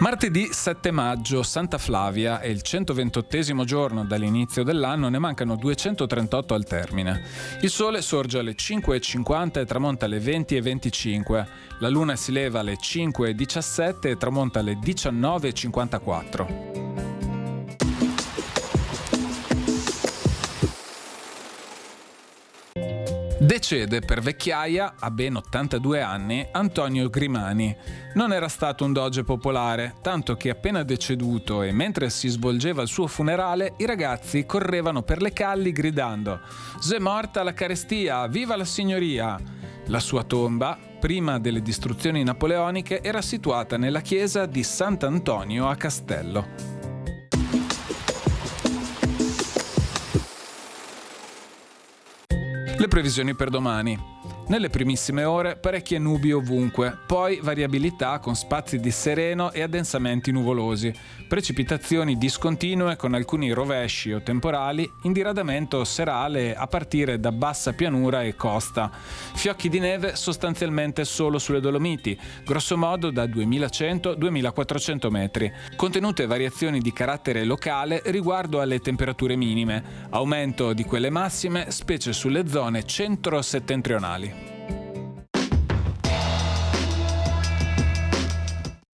Martedì 7 maggio, Santa Flavia, è il 128° giorno dall'inizio dell'anno, ne mancano 238 al termine. Il sole sorge alle 5:50 e tramonta alle 20:25. La luna si leva alle 5:17 e tramonta alle 19:54. Decede per vecchiaia, a ben 82 anni, Antonio Grimani. Non era stato un doge popolare, tanto che appena deceduto e mentre si svolgeva il suo funerale, i ragazzi correvano per le calli gridando «S'è morta la carestia, viva la signoria!». La sua tomba, prima delle distruzioni napoleoniche, era situata nella chiesa di Sant'Antonio a Castello. Le previsioni per domani. Nelle primissime ore parecchie nubi ovunque, poi variabilità con spazi di sereno e addensamenti nuvolosi, precipitazioni discontinue con alcuni rovesci o temporali, in diradamento serale a partire da bassa pianura e costa, fiocchi di neve sostanzialmente solo sulle Dolomiti, grossomodo da 2100-2400 metri, contenute variazioni di carattere locale riguardo alle temperature minime, aumento di quelle massime specie sulle zone centro-settentrionali.